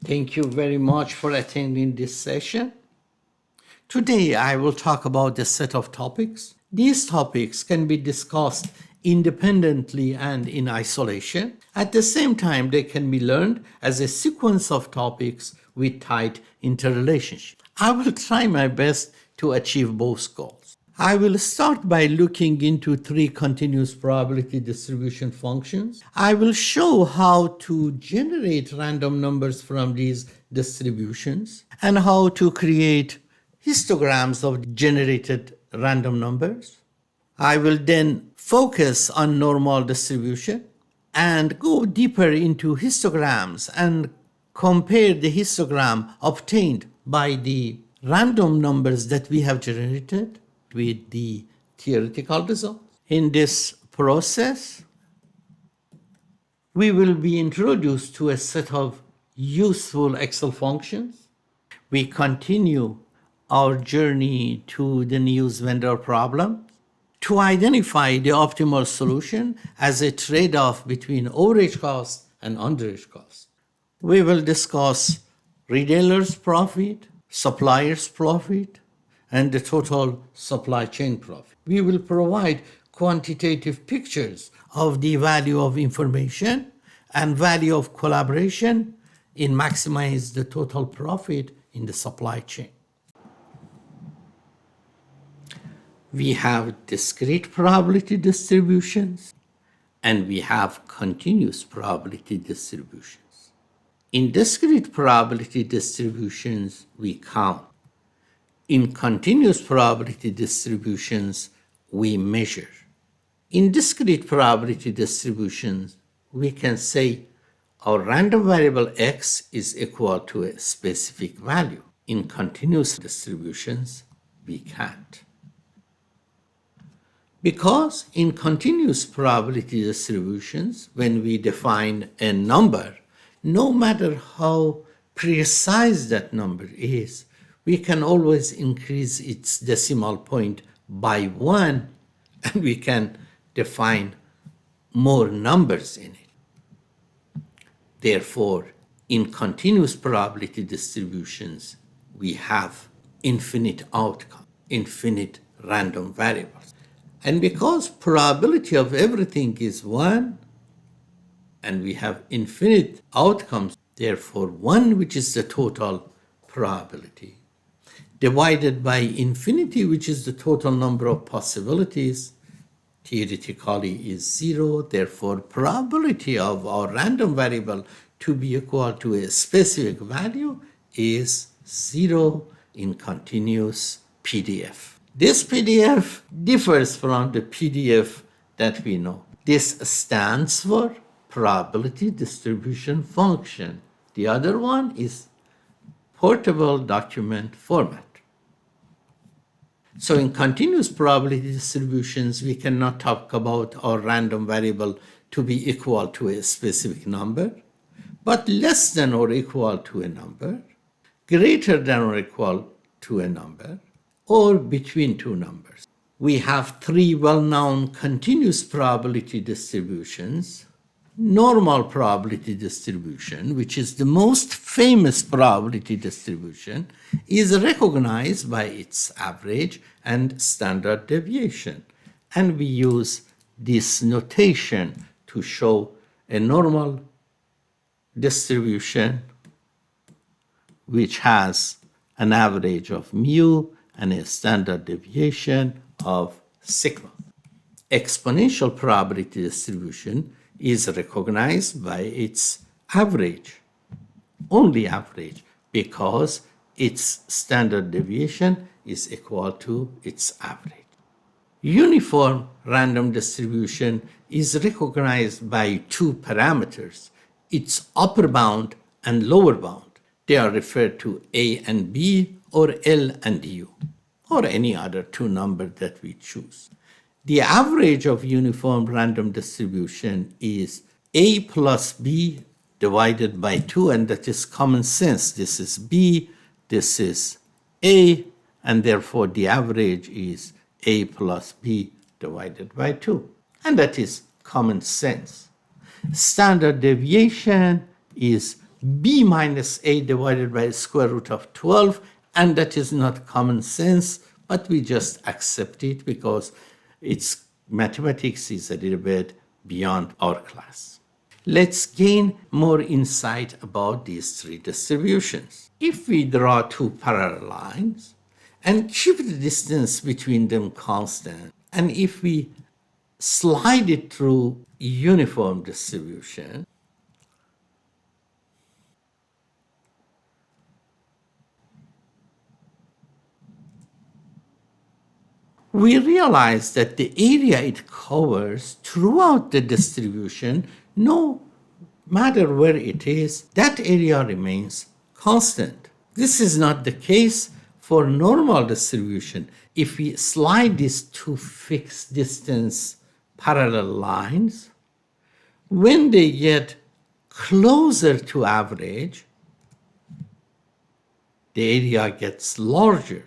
Thank you very much for attending this session. Today, I will talk about a set of topics. These topics can be discussed independently and in isolation. At the same time, they can be learned as a sequence of topics with tight interrelationship. I will try my best to achieve both goals. I will start by looking into three continuous probability distribution functions. I will show how to generate random numbers from these distributions and how to create histograms of generated random numbers. I will then focus on normal distribution and go deeper into histograms and compare the histogram obtained by the random numbers that we have generated with the theoretical results. In this process, we will be introduced to a set of useful Excel functions. We continue our journey to the news vendor problem to identify the optimal solution as a trade-off between overage cost and underage cost. We will discuss retailers' profit, suppliers' profit, and the total supply chain profit. We will provide quantitative pictures of the value of information and value of collaboration in maximize the total profit in the supply chain. We have discrete probability distributions and we have continuous probability distributions. In discrete probability distributions, we count. In continuous probability distributions, we measure. In discrete probability distributions, we can say our random variable x is equal to a specific value. In continuous distributions, we can't. Because in continuous probability distributions, when we define a number, no matter how precise that number is, we can always increase its decimal point by 1 and we can define more numbers in it. Therefore, in continuous probability distributions, we have infinite outcome, infinite random variables. And because probability of everything is 1 and we have infinite outcomes, therefore 1, which is the total probability, divided by infinity, which is the total number of possibilities, theoretically is 0. Therefore, probability of our random variable to be equal to a specific value is 0 in continuous PDF. This PDF differs from the PDF that we know. This stands for probability distribution function. The other one is portable document format. So in continuous probability distributions, we cannot talk about our random variable to be equal to a specific number, but less than or equal to a number, greater than or equal to a number, or between two numbers. We have three well-known continuous probability distributions. Normal probability distribution, which is the most famous probability distribution, is recognized by its average and standard deviation. And we use this notation to show a normal distribution which has an average of mu and a standard deviation of sigma. Exponential probability distribution is recognized by its average, only average, because its standard deviation is equal to its average. Uniform random distribution is recognized by two parameters, its upper bound and lower bound. They are referred to A and B or L and U, or any other two numbers that we choose. The average of uniform random distribution is A plus B divided by 2, and that is common sense. This is B, this is A, and therefore the average is A plus B divided by 2. And that is common sense. Standard deviation is b minus a divided by square root of 12, and that is not common sense, but we just accept it because it's mathematics is a little bit beyond our class. Let's gain more insight about these three distributions. If we draw two parallel lines and keep the distance between them constant, and if we slide it through uniform distribution, we realize that the area it covers throughout the distribution, no matter where it is, that area remains constant. This is not the case for normal distribution. If we slide these two fixed distance parallel lines, when they get closer to average, the area gets larger.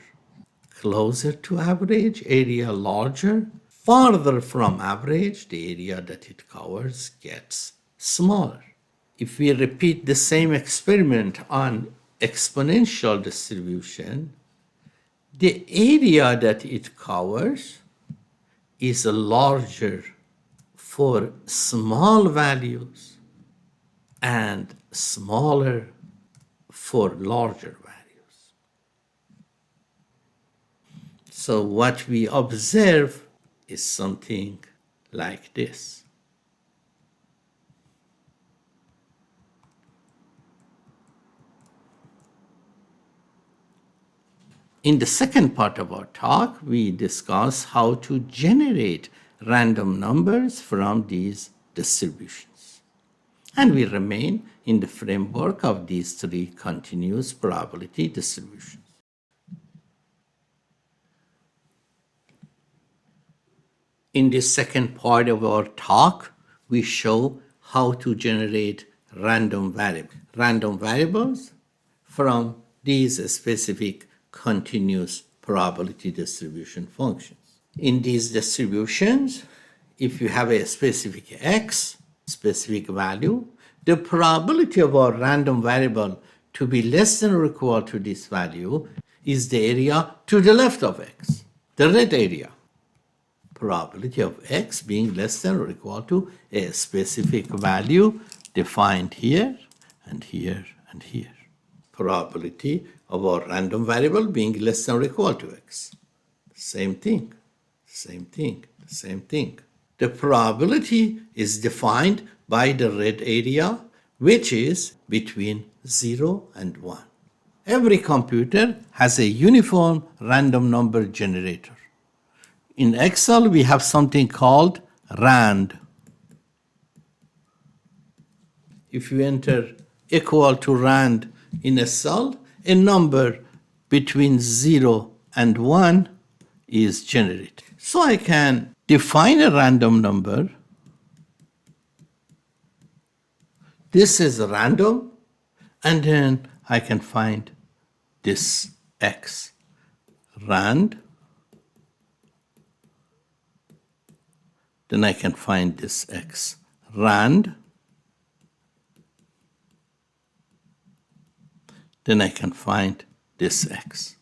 Closer to average, area larger. Farther from average, the area that it covers gets smaller. If we repeat the same experiment on exponential distribution, the area that it covers is larger for small values and smaller for larger values. So what we observe is something like this. In the second part of our talk, we discuss how to generate random numbers from these distributions. And we remain in the framework of these three continuous probability distributions. In this second part of our talk, we show how to generate random variables from these specific continuous probability distribution functions. In these distributions, if you have a specific x, specific value, the probability of our random variable to be less than or equal to this value is the area to the left of x, the red area. Probability of x being less than or equal to a specific value defined here and here and here. Probability of our random variable being less than or equal to x. Same thing, same thing, same thing. The probability is defined by the red area, which is between 0 and 1. Every computer has a uniform random number generator. In Excel, we have something called rand. If you enter equal to rand in a cell, a number between 0 and 1 is generated. So I can define a random number. This is random, and then I can find this x, rand. Then I can find this x, rand. Then I can find this x.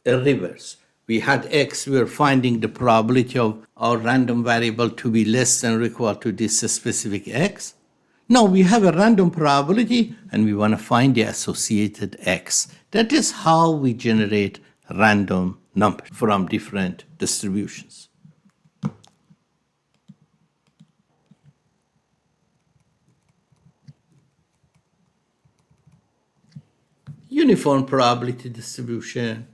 A reverse. We had x, we are finding the probability of our random variable to be less than or equal to this specific x. Now we have a random probability and we want to find the associated x. That is how we generate random numbers from different distributions. Uniform probability distribution.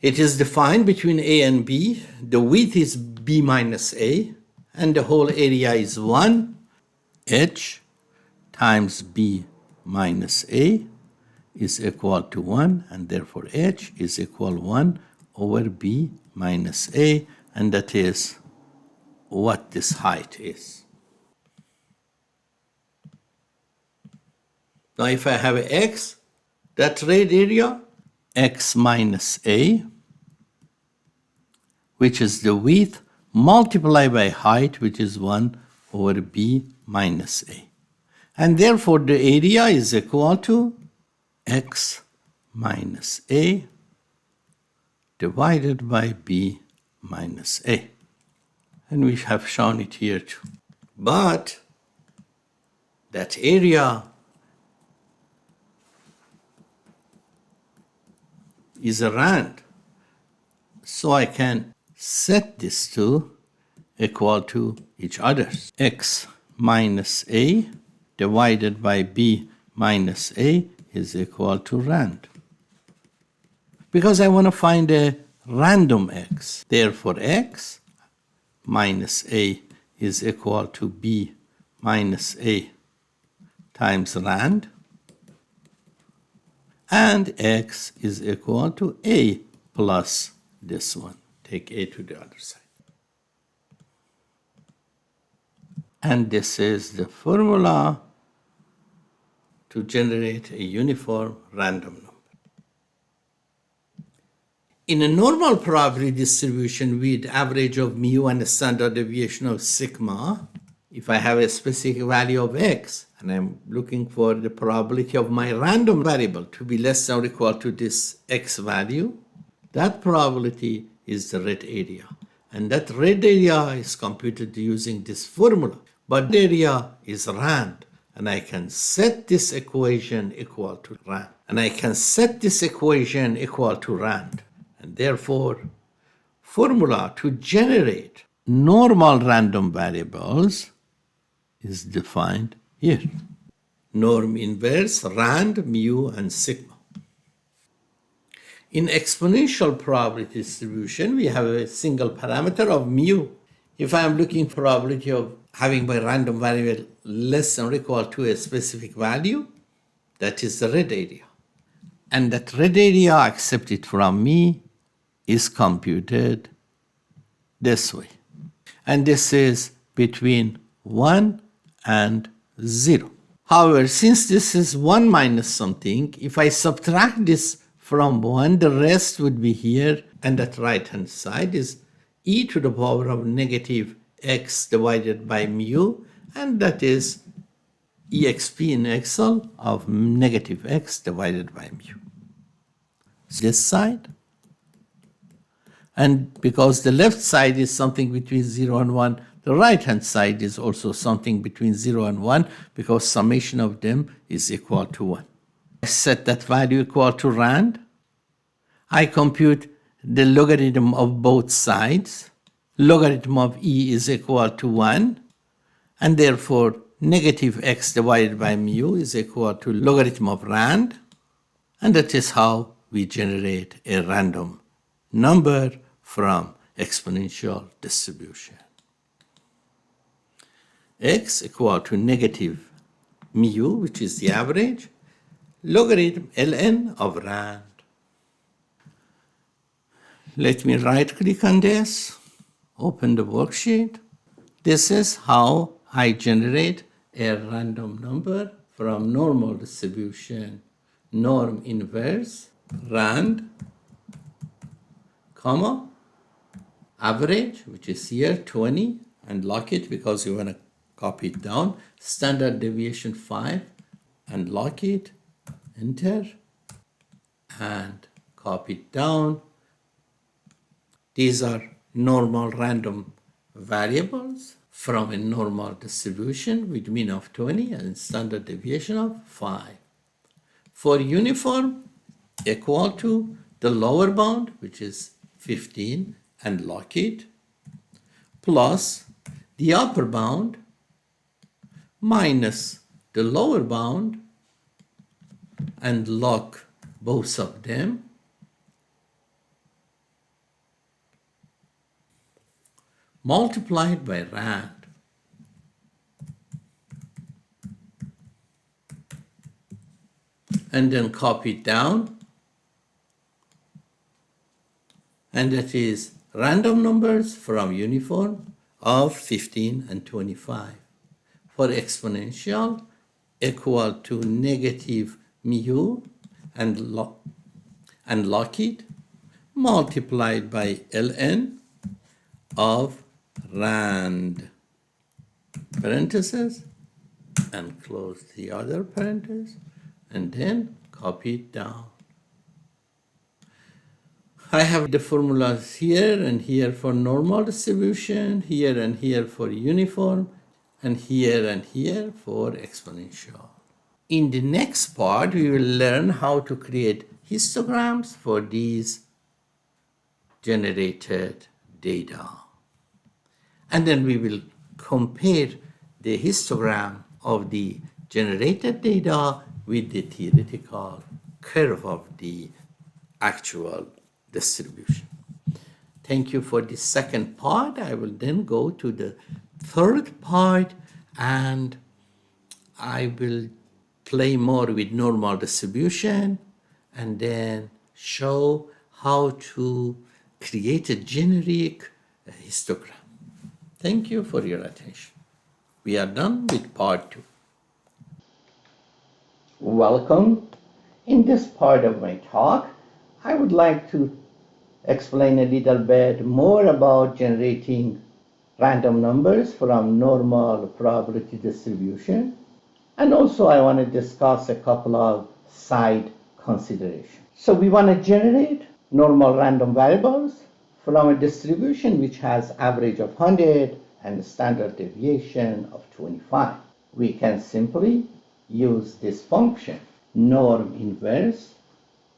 It is defined between A and B. The width is B minus A, and the whole area is 1. H times B minus A is equal to 1, and therefore H is equal 1 over B minus A, and that is what this height is. Now if I have x, that red area, x minus a, which is the width, multiplied by height, which is 1 over b minus a. And therefore, the area is equal to x minus a divided by b minus a. And we have shown it here too. But that area is a rand. So I can set this to equal to each other. X minus a divided by b minus a is equal to rand. Because I want to find a random x. Therefore, x minus a is equal to b minus a times rand. And x is equal to a plus this one. Take a to the other side. And this is the formula to generate a uniform random number. In a normal probability distribution with average of mu and a standard deviation of sigma, if I have a specific value of x and I'm looking for the probability of my random variable to be less than or equal to this x value, that probability is the red area. And that red area is computed using this formula. But the area is rand. And I can set this equation equal to rand. And I can set this equation equal to rand. And therefore, formula to generate normal random variables is defined here. Norm inverse, rand, mu, and sigma. In exponential probability distribution, we have a single parameter of mu. If I am looking for probability of having my random variable less than or equal to a specific value, that is the red area. And that red area accepted from me is computed this way. And this is between 1 and 0. However, since this is 1 minus something, if I subtract this from 1, the rest would be here, and that right-hand side is e to the power of negative x divided by mu, and that is exp in Excel of negative x divided by mu. This side. And because the left side is something between 0 and 1, the right-hand side is also something between 0 and 1, because summation of them is equal to 1. I set that value equal to rand. I compute the logarithm of both sides. Logarithm of e is equal to 1, and therefore negative x divided by mu is equal to logarithm of rand, and that is how we generate a random number from exponential distribution. X equal to negative mu, which is the average, logarithm ln of rand. Let me right click on this, open the worksheet. This is how I generate a random number from normal distribution. Norm inverse, rand, comma, average, which is here 20, and lock it because you want to copy it down. Standard deviation 5, and lock it, enter, and copy it down. These are normal random variables from a normal distribution with mean of 20 and standard deviation of 5. For uniform, equal to the lower bound, which is 15, and lock it, plus the upper bound minus the lower bound, and lock both of them, multiplied by rand. And then copy it down, and that is random numbers from uniform of 15 and 25. For exponential, equal to negative mu, and lock it, multiplied by ln of rand, parentheses, and close the other parenthesis, and then copy it down. I have the formulas here and here for normal distribution, here and here for uniform, and here for exponential. In the next part, we will learn how to create histograms for these generated data. And then we will compare the histogram of the generated data with the theoretical curve of the actual distribution. Thank you for the second part. I will then go to the third part, and I will play more with normal distribution and then show how to create a generic histogram. Thank you for your attention. We are done with part 2. Welcome. In this part of my talk, I would like to explain a little bit more about generating random numbers from normal probability distribution. And also I want to discuss a couple of side considerations. So we want to generate normal random variables from a distribution which has average of 100 and standard deviation of 25. We can simply use this function, norm inverse,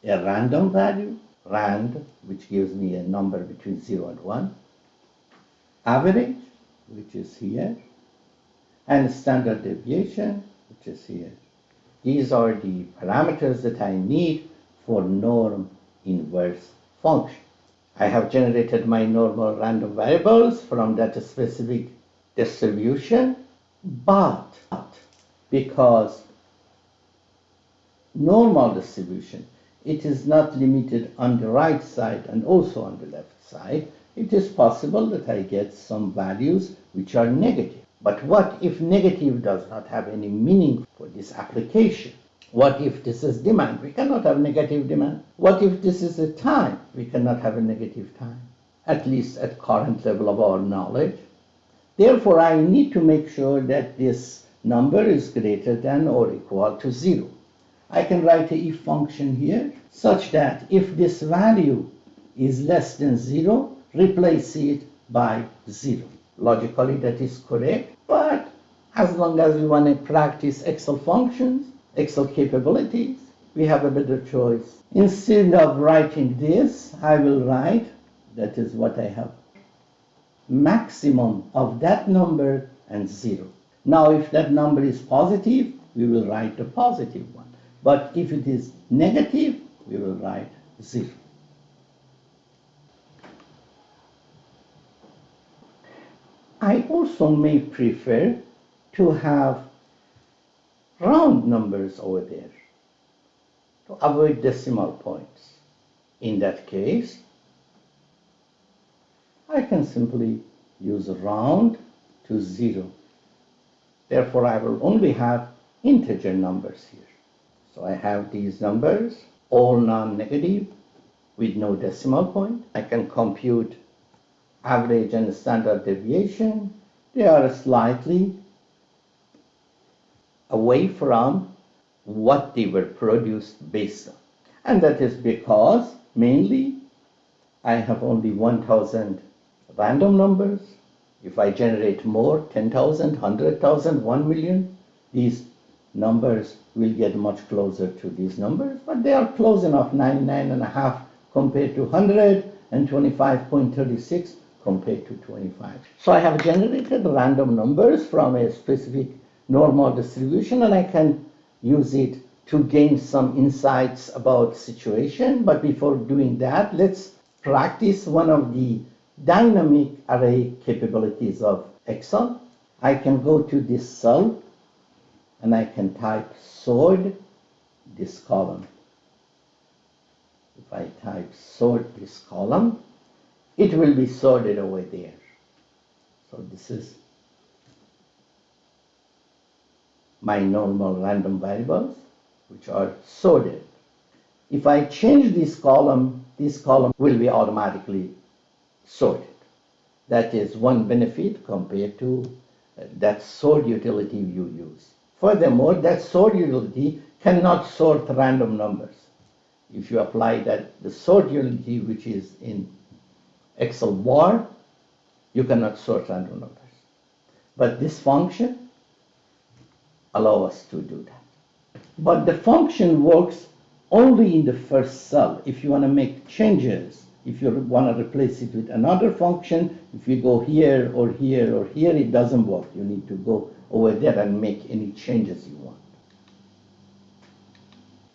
a random value, rand, which gives me a number between 0 and 1, average, which is here, and standard deviation, which is here. These are the parameters that I need for norm inverse function. I have generated my normal random variables from that specific distribution, but because normal distribution, it is not limited on the right side and also on the left side. It is possible that I get some values which are negative. But what if negative does not have any meaning for this application? What if this is demand? We cannot have negative demand. What if this is a time? We cannot have a negative time, at least at current level of our knowledge. Therefore, I need to make sure that this number is greater than or equal to 0. I can write a if function here such that if this value is less than 0, replace it by 0. Logically, that is correct, but as long as we want to practice Excel functions, Excel capabilities, we have a better choice. Instead of writing this, I will write, that is what I have, maximum of that number and 0. Now, if that number is positive, we will write the positive one. But if it is negative, we will write 0. I also may prefer to have round numbers over there to avoid decimal points. In that case, I can simply use round to 0. Therefore, I will only have integer numbers here. So I have these numbers, all non-negative with no decimal point. I can compute average and standard deviation. They are slightly away from what they were produced based on. And that is because mainly I have only 1,000 random numbers. If I generate more, 10,000, 100,000, 1 million, these numbers will get much closer to these numbers, but they are close enough, 99.5 compared to 100 and 25.36 compared to 25. So I have generated random numbers from a specific normal distribution, and I can use it to gain some insights about situation. But before doing that, let's practice one of the dynamic array capabilities of Excel. I can go to this cell and I can type sort this column. If I type sort this column, it will be sorted over there. So this is my normal random variables, which are sorted. If I change this column will be automatically sorted. That is one benefit compared to that sort utility you use. Furthermore, that sort utility cannot sort random numbers. If you apply the sort utility which is in Excel bar, you cannot sort random numbers. But this function allows us to do that. But the function works only in the first cell. If you want to make changes, if you want to replace it with another function, if you go here or here or here, it doesn't work. You need to go over there and make any changes you want.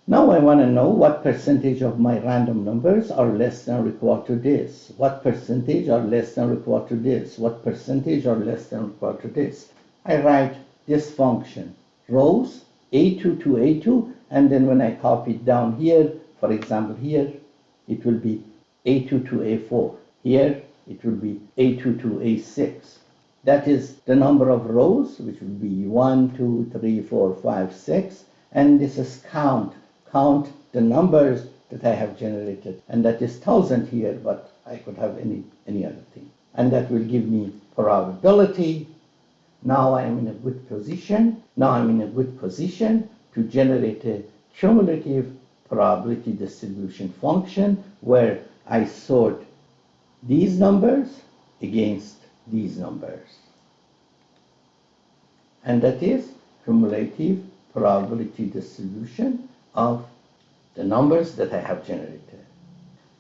Now I want to know what percentage of my random numbers are less than or equal to this. What percentage are less than or equal to this? What percentage are less than or equal to this? I write this function, rows A2 to A2, and then when I copy it down here, for example here, it will be A2 to A4. Here, it will be A2 to A6. That is the number of rows, which will be 1, 2, 3, 4, 5, 6. And this is count the numbers that I have generated. And that is 1,000 here, but I could have any other thing. And that will give me probability. Now I am in a good position. To generate a cumulative probability distribution function where I sort these numbers against these numbers. And that is cumulative probability distribution of the numbers that I have generated.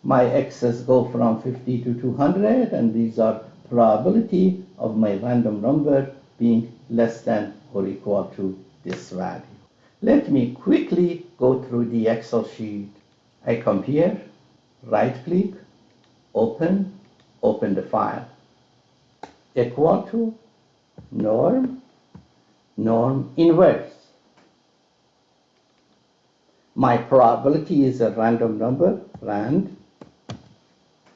My x's go from 50 to 200, and these are probability of my random number being less than or equal to this value. Let me quickly go through the Excel sheet. I come here, right click, open the file. Equal to norm inverse. My probability is a random number, rand,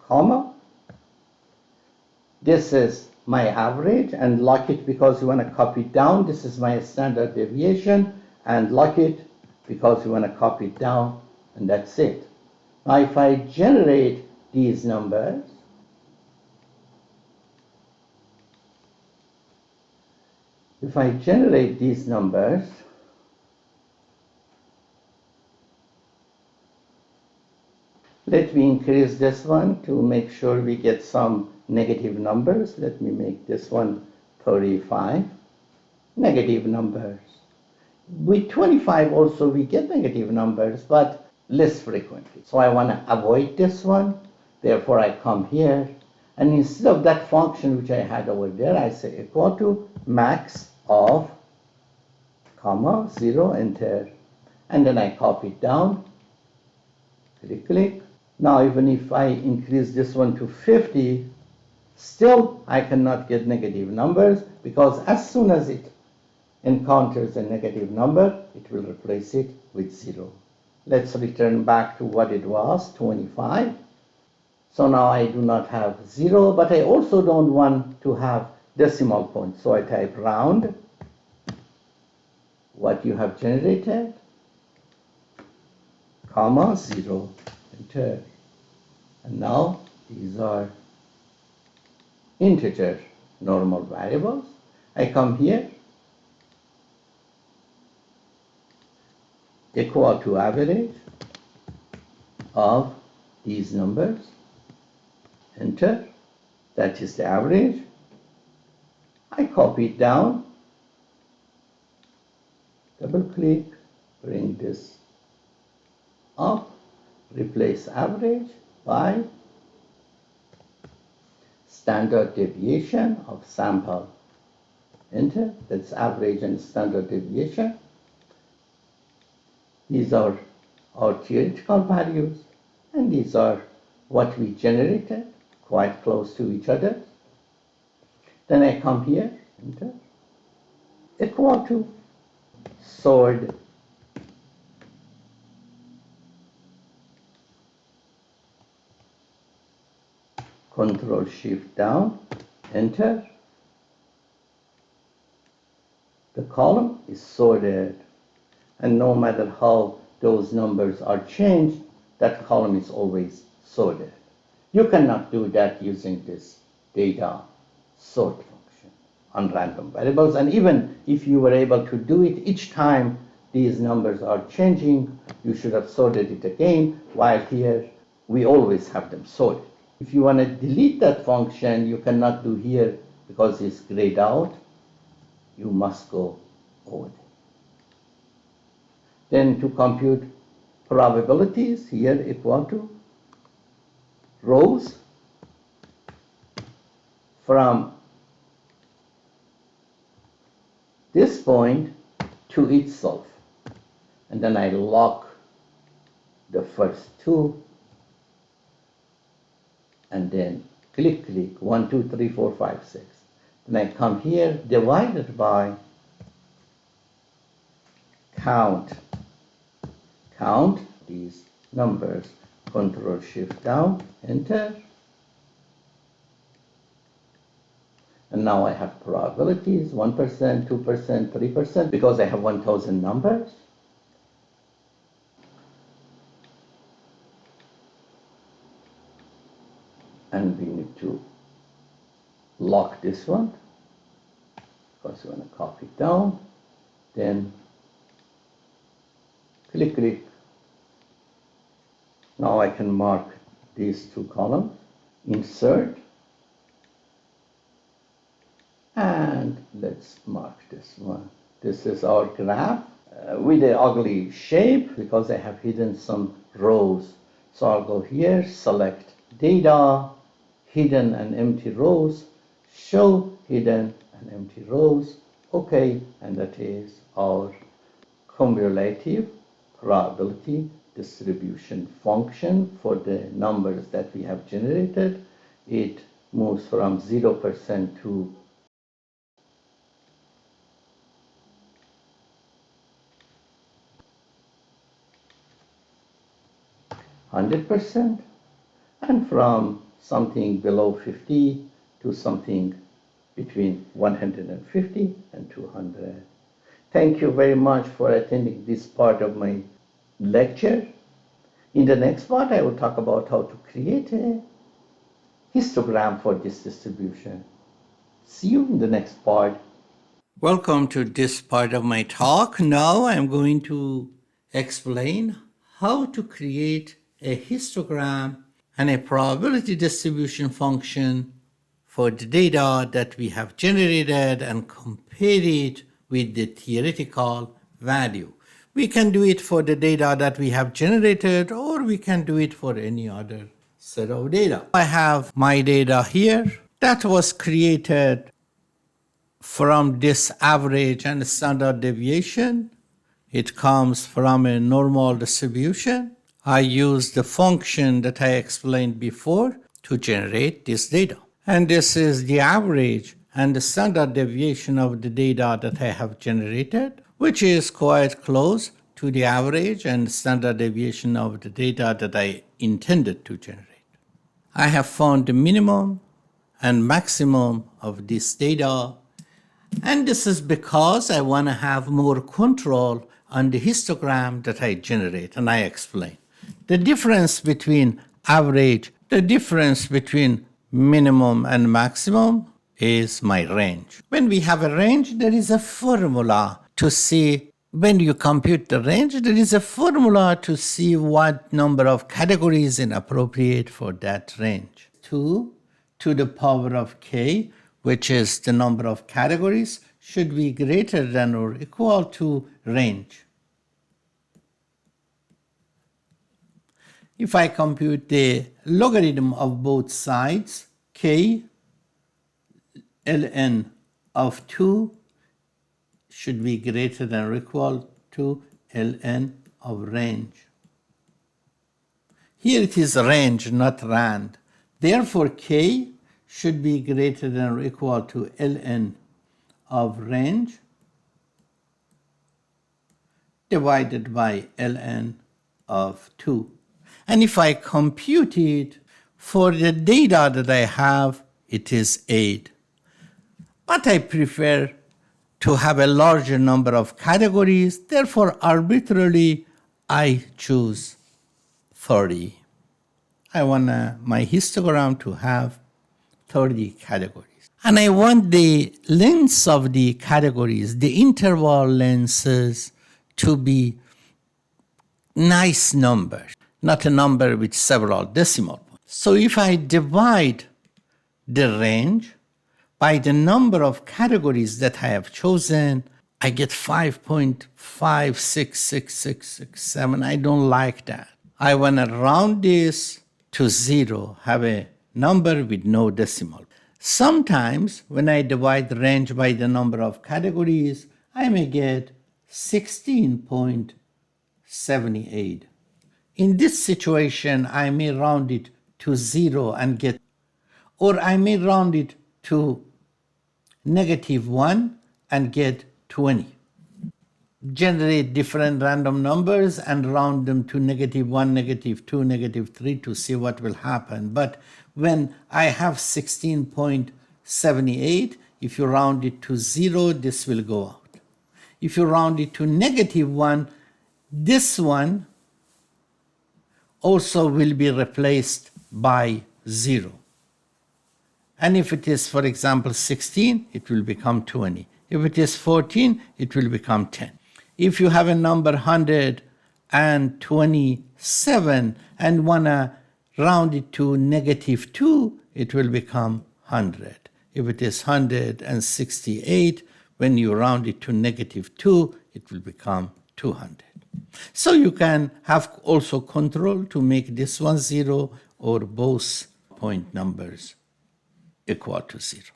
comma. This is my average, and lock it because you want to copy it down. This is my standard deviation, and lock it because you want to copy it down, and that's it. Now if I generate these numbers, let me increase this one to make sure we get some negative numbers. Let me make this one 35. Negative numbers. With 25 also we get negative numbers, but less frequently. So I want to avoid this one. Therefore I come here, and instead of that function which I had over there, I say equal to max of, comma, 0, enter. And then I copy it down, click. Now even if I increase this one to 50, still I cannot get negative numbers, because as soon as it encounters a negative number, it will replace it with 0. Let's return back to what it was, 25. So now I do not have 0, but I also don't want to have decimal points. So I type round what you have generated, comma, 0, enter. And now these are integer normal variables. I come here, equal to average of these numbers, enter. That is the average. I copy it down, double click, bring this up, replace average by standard deviation of sample, enter. That's average and standard deviation. These are our theoretical values, and these are what we generated, quite close to each other. Then I come here, enter, equal to sort Control Shift down, enter. The column is sorted, and no matter how those numbers are changed, that column is always sorted. You cannot do that using this data sort function. on random variables. And even if you were able to do it, each time these numbers are changing, you should have sorted it again, while here we always have them sorted. If you want to delete that function, you cannot do here because it's grayed out. You must go over there. Then to compute probabilities, here equal to rows from this point to itself. And then I lock the first two, and then click 1, 2, 3, 4, 5, 6. Then I come here, divided by count these numbers, Control Shift down, enter. And now I have probabilities, 1%, 2%, 3%, because I have 1,000 numbers. And we need to lock this one, because we want to copy it down. Then click. Now I can mark these two columns, insert, and let's mark this one. This is our graph with an ugly shape because I have hidden some rows. So I'll go here, select data, hidden and empty rows, show hidden and empty rows. Okay, and that is our cumulative probability distribution function for the numbers that we have generated. It moves from 0% to 100%, and from something below 50 to something between 150 and 200. Thank you very much for attending this part of my lecture. In the next part, I will talk about how to create a histogram for this distribution. See you in the next part. Welcome to this part of my talk. Now I'm going to explain how to create a histogram and a probability distribution function for the data that we have generated and compare it with the theoretical value. We can do it for the data that we have generated, or we can do it for any other set of data. I have my data here that was created from this average and standard deviation. It comes from a normal distribution. I use the function that I explained before to generate this data. And this is the average and the standard deviation of the data that I have generated, which is quite close to the average and standard deviation of the data that I intended to generate. I have found the minimum and maximum of this data, and this is because I want to have more control on the histogram that I generate, and I explain. The difference between average, the difference between minimum and maximum is my range. When we have a range, there is a formula to see. When you compute the range, there is a formula to see what number of categories is appropriate for that range. 2 to the power of k, which is the number of categories, should be greater than or equal to range. If I compute the logarithm of both sides, k ln of 2 should be greater than or equal to ln of range. Here it is range, not rand. Therefore, k should be greater than or equal to ln of range divided by ln of 2. And if I compute it for the data that I have, it is 8. But I prefer to have a larger number of categories, therefore arbitrarily I choose 30. I want my histogram to have 30 categories. And I want the lengths of the categories, the interval lengths, to be nice numbers, not a number with several decimal points. So if I divide the range by the number of categories that I have chosen, I get 5.566667. I don't like that. I want to round this to 0, have a number with no decimal. Sometimes when I divide the range by the number of categories, I may get 16.78. In this situation, I may round it to 0 and get, or I may round it to -1 and get 20. Generate different random numbers and round them to -1, -2, -3 to see what will happen. But when I have 16.78, if you round it to 0, this will go out. If you round it to -1, this one also will be replaced by 0. And if it is, for example, 16, it will become 20. If it is 14, it will become 10. If you have a number 127 and want to round it to -2, it will become 100. If it is 168, when you round it to -2, it will become 200. So you can have also control to make this one 0 or both point numbers equal to 0.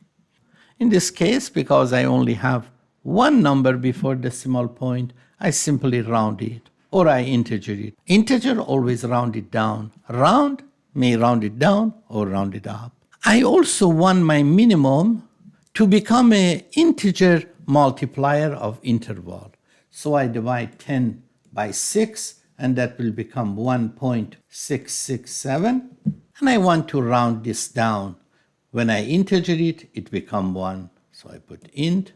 In this case, because I only have one number before decimal point, I simply round it or I integer it. Integer, always round it down. Round, may round it down or round it up. I also want my minimum to become an integer multiplier of interval. So I divide 10 by 6, and that will become 1.667. And I want to round this down. When I integer it, it becomes 1. So I put int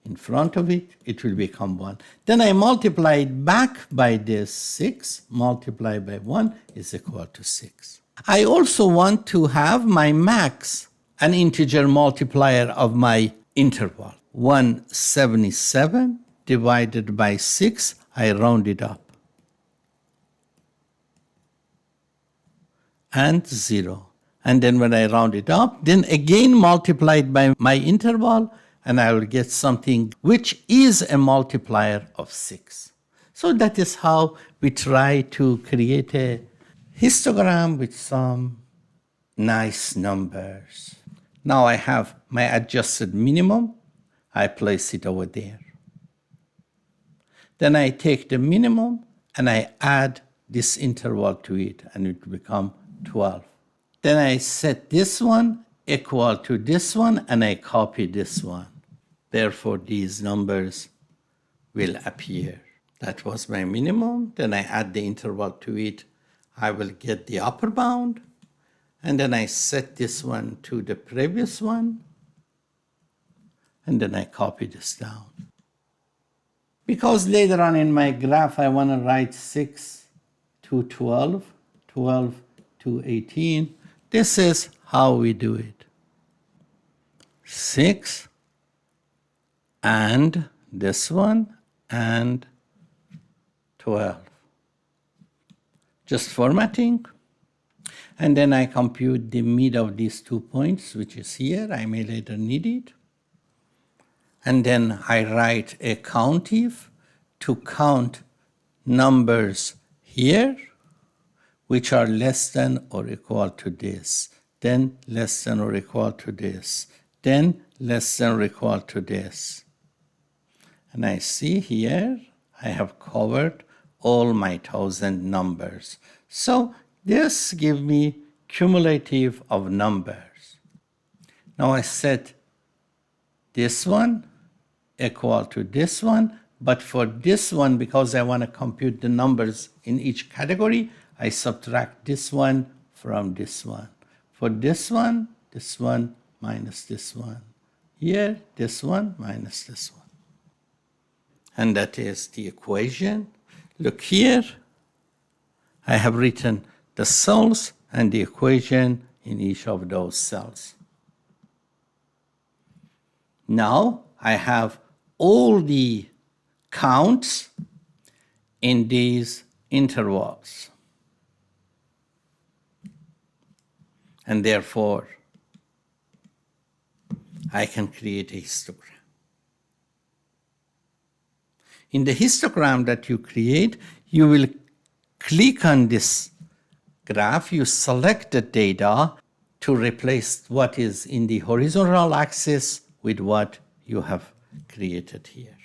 in front of it, it will become 1. Then I multiply it back by this 6, multiplied by 1 is equal to 6. I also want to have my max, an integer multiplier of my interval. 177 divided by 6, I round it up. And 0. And then when I round it up, then again multiplied by my interval, and I will get something which is a multiplier of 6. So that is how we try to create a histogram with some nice numbers. Now I have my adjusted minimum. I place it over there. Then I take the minimum and I add this interval to it, and it will become 12. Then I set this one equal to this one, and I copy this one. Therefore, these numbers will appear. That was my minimum. Then I add the interval to it. I will get the upper bound. And then I set this one to the previous one. And then I copy this down. Because later on in my graph, I want to write 6 to 12, 12 to 18. This is how we do it. 6 and this one and 12. Just formatting. And then I compute the mid of these 2 points, which is here. I may later need it. And then I write a countif to count numbers here, which are less than or equal to this, then less than or equal to this, then less than or equal to this. And I see here, I have covered all my 1,000 numbers. So this gives me cumulative of numbers. Now I set this one equal to this one, but for this one, because I want to compute the numbers in each category, I subtract this one from this one. For this one minus this one. Here, this one minus this one. And that is the equation. Look here, I have written the cells and the equation in each of those cells. Now I have all the counts in these intervals. And therefore, I can create a histogram. In the histogram that you create, you will click on this graph. You select the data to replace what is in the horizontal axis with what you have created here.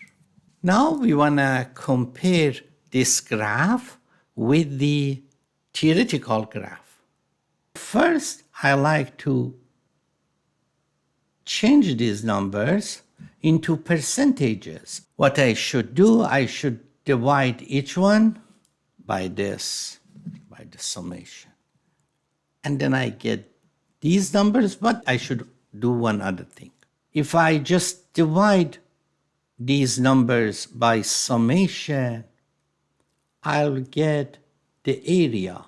Now we want to compare this graph with the theoretical graph. First, I like to change these numbers into percentages. What I should do, I should divide each one by this, by the summation. And then I get these numbers, but I should do one other thing. If I just divide these numbers by summation, I'll get the area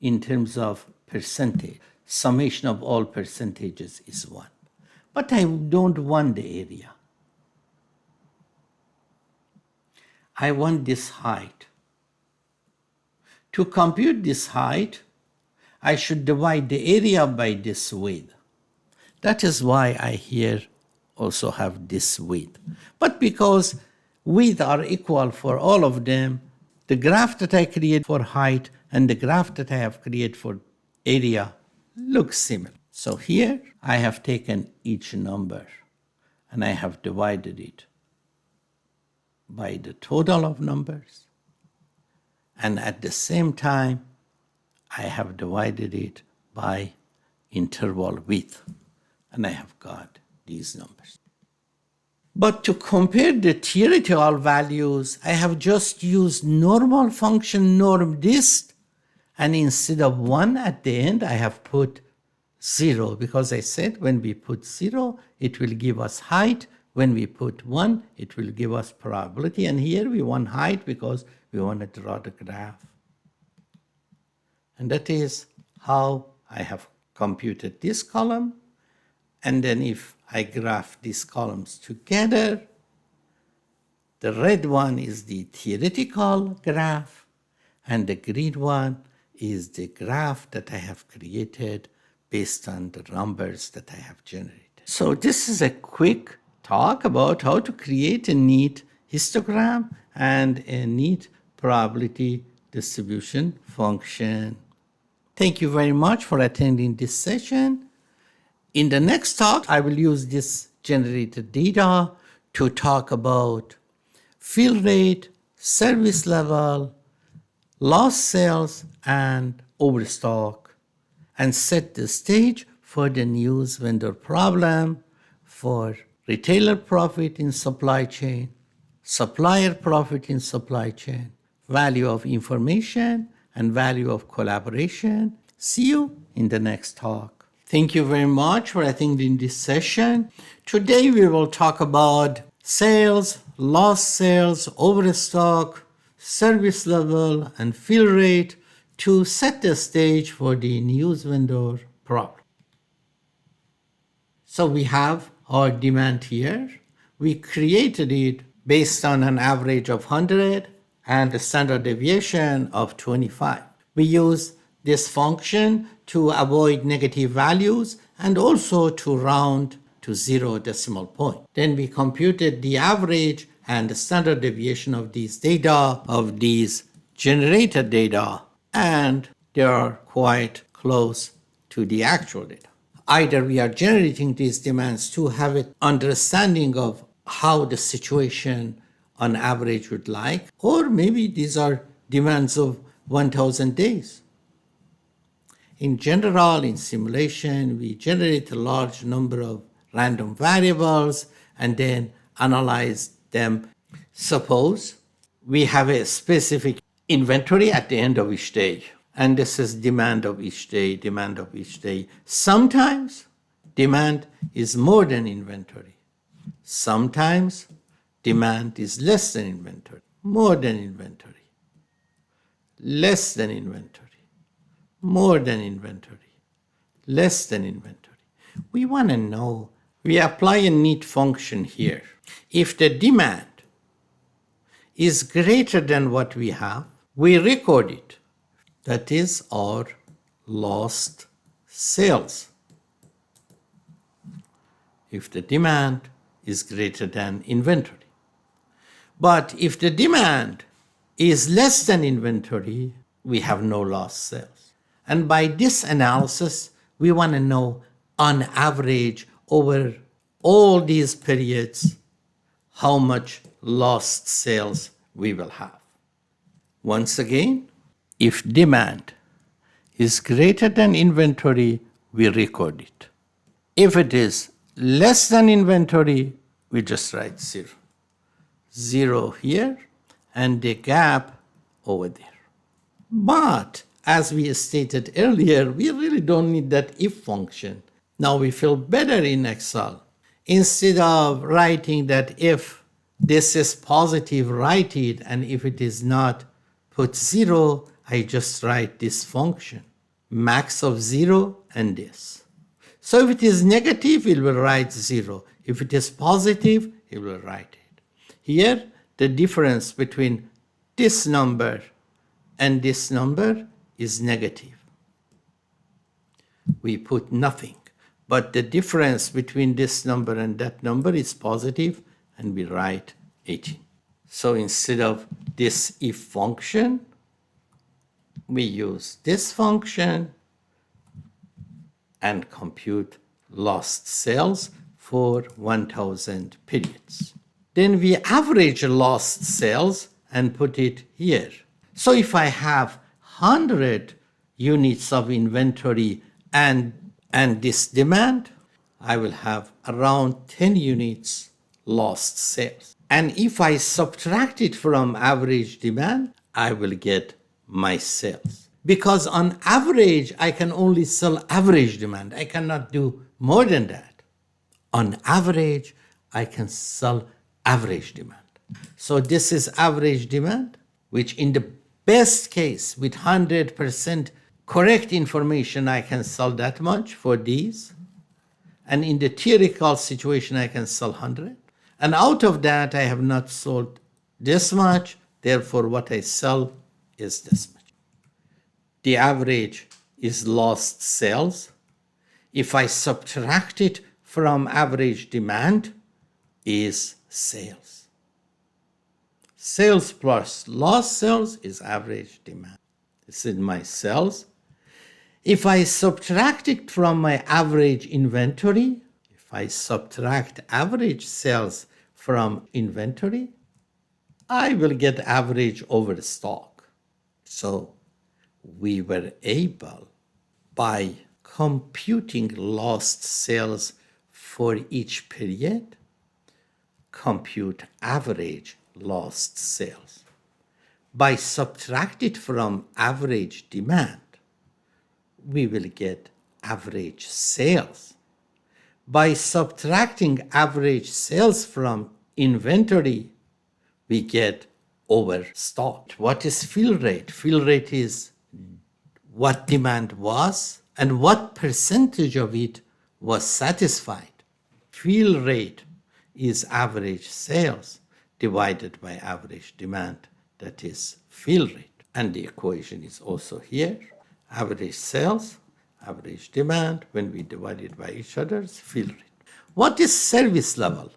in terms of percentage. Summation of all percentages is 1. But I don't want the area. I want this height. To compute this height, I should divide the area by this width. That is why I here also have this width. But because width are equal for all of them, the graph that I create for height and the graph that I have created for area looks similar. So here I have taken each number and I have divided it by the total of numbers. And at the same time, I have divided it by interval width. And I have got these numbers. But to compare the theoretical values, I have just used normal function norm dist, and instead of 1 at the end, I have put 0, because I said when we put 0, it will give us height. When we put 1, it will give us probability. And here we want height because we want to draw the graph. And that is how I have computed this column. And then if I graph these columns together, the red one is the theoretical graph, and the green one is the graph that I have created based on the numbers that I have generated. So this is a quick talk about how to create a neat histogram and a neat probability distribution function. Thank you very much for attending this session. In the next talk, I will use this generated data to talk about fill rate, service level, lost sales, and overstock, and set the stage for the news vendor problem, for retailer profit in supply chain, supplier profit in supply chain, value of information, and value of collaboration. See you in the next talk. Thank you very much for attending this session. Today we will talk about sales, lost sales, overstock, service level, and fill rate to set the stage for the news vendor problem. So we have our demand here. We created it based on an average of 100 and a standard deviation of 25. We use this function to avoid negative values and also to round to 0 decimal point. Then we computed the average and the standard deviation of these data, of these generated data, and they are quite close to the actual data. Either we are generating these demands to have an understanding of how the situation on average would like, or maybe these are demands of 1,000 days. In general, in simulation, we generate a large number of random variables and then analyze them. Suppose we have a specific inventory at the end of each day, and this is demand of each day, demand of each day. Sometimes demand is more than inventory. Sometimes demand is less than inventory, more than inventory, less than inventory, more than inventory, less than inventory. We want to know We apply a neat function here. If the demand is greater than what we have, we record it. That is our lost sales. If the demand is greater than inventory. But if the demand is less than inventory, we have no lost sales. And by this analysis, we want to know on average over all these periods how much lost sales we will have. Once again, if demand is greater than inventory, we record it. If it is less than inventory, we just write 0. 0 here and the gap over there. But as we stated earlier, we really don't need that if function. Now we feel better in Excel. Instead of writing that if this is positive, write it, and if it is not, put 0, I just write this function. Max of 0 and this. So if it is negative, it will write 0. If it is positive, it will write it. Here, the difference between this number and this number is negative. We put nothing. But the difference between this number and that number is positive, and we write 18. So instead of this if function, we use this function and compute lost sales for 1,000 periods. Then we average lost sales and put it here. So if I have 100 units of inventory and this demand, I will have around 10 units lost sales. And if I subtract it from average demand, I will get my sales. Because on average, I can only sell average demand. I cannot do more than that. On average, I can sell average demand. So this is average demand, which in the best case, with 100% correct information, I can sell that much for these. And in the theoretical situation, I can sell 100. And out of that, I have not sold this much. Therefore, what I sell is this much. The average is lost sales. If I subtract it from average demand, is sales. Sales plus lost sales is average demand. This is my sales. If I subtract it from my average inventory, if I subtract average sales from inventory, I will get average overstock. So we were able, by computing lost sales for each period, compute average lost sales. By subtract it from average demand, we will get average sales. By subtracting average sales from inventory, we get overstock. What is fill rate? Fill rate is what demand was and what percentage of it was satisfied. Fill rate is average sales divided by average demand, that is fill rate. And the equation is also here. Average sales, average demand, when we divide it by each other's fill rate. What is service level?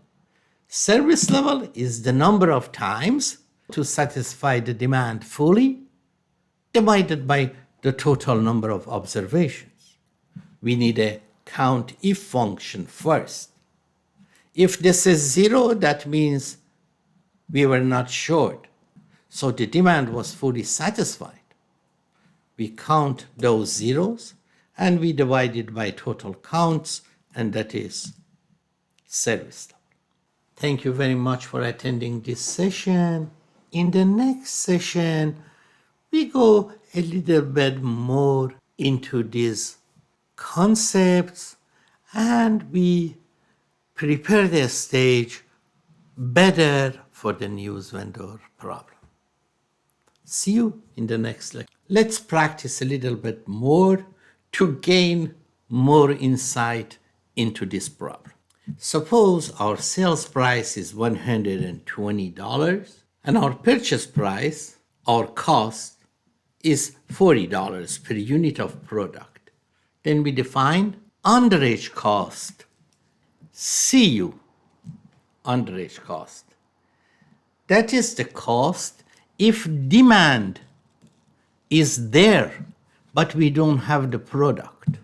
Service level is the number of times to satisfy the demand fully divided by the total number of observations. We need a count if function first. If this is 0, that means we were not short. So the demand was fully satisfied. We count those zeros and we divide it by total counts, and that is service level. Thank you very much for attending this session. In the next session, we go a little bit more into these concepts and we prepare the stage better for the news vendor problem. See you in the next lecture. Let's practice a little bit more to gain more insight into this problem. Suppose our sales price is $120 and our purchase price, our cost, is $40 per unit of product. Then we define underage cost, CU, underage cost. That is the cost if demand is there, but we don't have the product.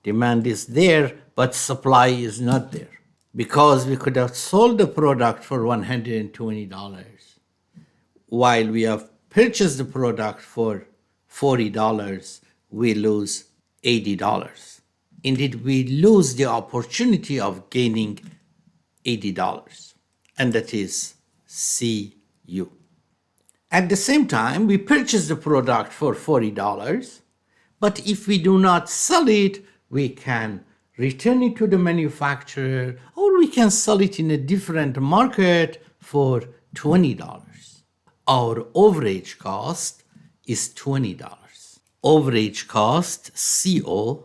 Demand is there, but supply is not there. Because we could have sold the product for $120 while we have purchased the product for $40, we lose $80. Indeed, we lose the opportunity of gaining $80, and that is CU. At the same time, we purchase the product for $40, but if we do not sell it, we can return it to the manufacturer, or we can sell it in a different market for $20. Our overage cost is $20. Overage cost, CO,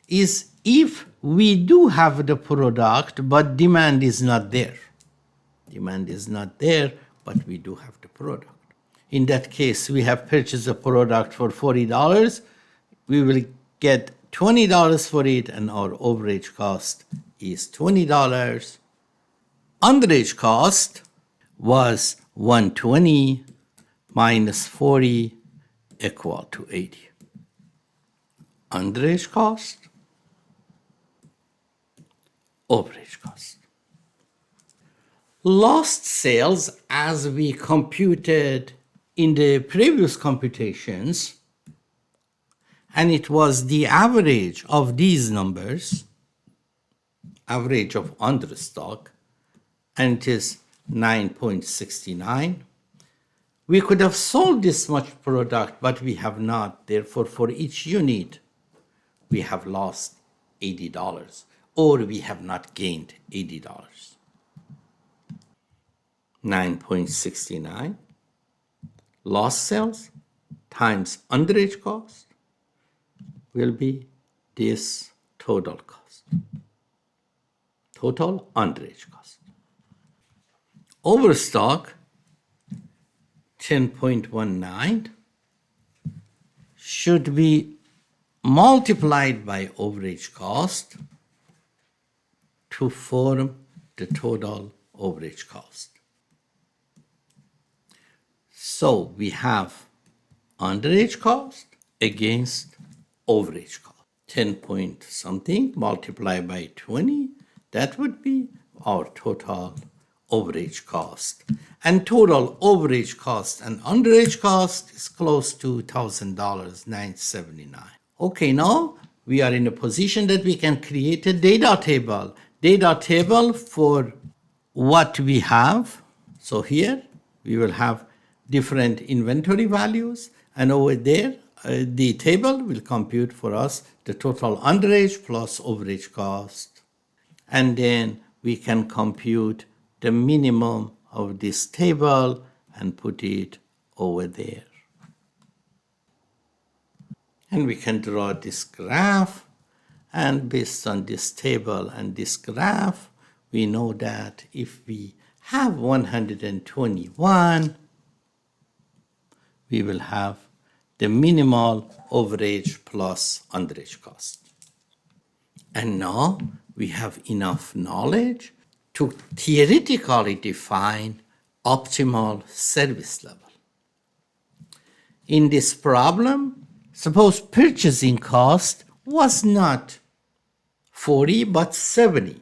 is if we do have the product, but demand is not there. Demand is not there, but we do have the product. In that case, we have purchased a product for $40. We will get $20 for it, and our overage cost is $20. Underage cost was $120 minus $40 equal to $80. Underage cost, overage cost. Lost sales, as we computed in the previous computations, and it was the average of these numbers, average of understock, and it is 9.69. We could have sold this much product, but we have not. Therefore, for each unit, we have lost $80, or we have not gained $80. 9.69 lost sales times underage cost will be this total cost, total underage cost. Overstock, 10.19, should be multiplied by overage cost to form the total overage cost. So we have underage cost against overage cost. 10 point something multiplied by 20, that would be our total overage cost. And total overage cost and underage cost is close to $1,000, $979. Okay, now we are in a position that we can create a data table. Data table for what we have. So here we will have different inventory values, and over there the table will compute for us the total underage plus overage cost, and then we can compute the minimum of this table and put it over there. And we can draw this graph, and based on this table and this graph, we know that if we have 121, we will have the minimal overage plus underage cost. And now we have enough knowledge to theoretically define optimal service level. In this problem, suppose purchasing cost was not 40 but 70.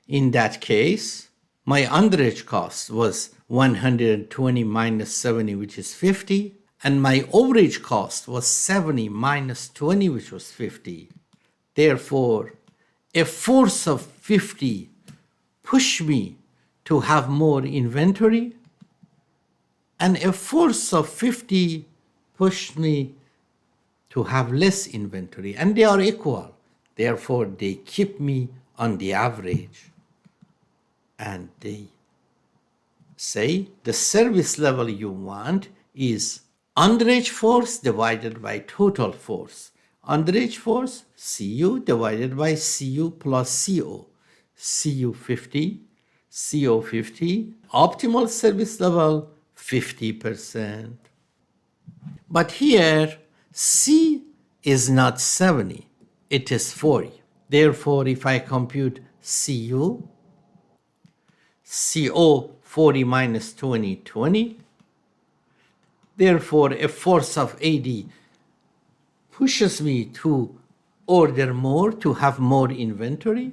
In that case, my underage cost was 120 minus 70, which is 50, and my overage cost was 70 minus 20, which was 50. Therefore, a force of 50 pushed me to have more inventory, and a force of 50 pushed me to have less inventory, and they are equal. Therefore, they keep me on the average, and they say the service level you want is underage force divided by total force. Underage force, CU, divided by CU plus CO. CU50, CO50, optimal service level 50%. But here, C is not 70, it is 40. Therefore, if I compute CO 40 minus 20, 20. Therefore, a force of 80 pushes me to order more, to have more inventory.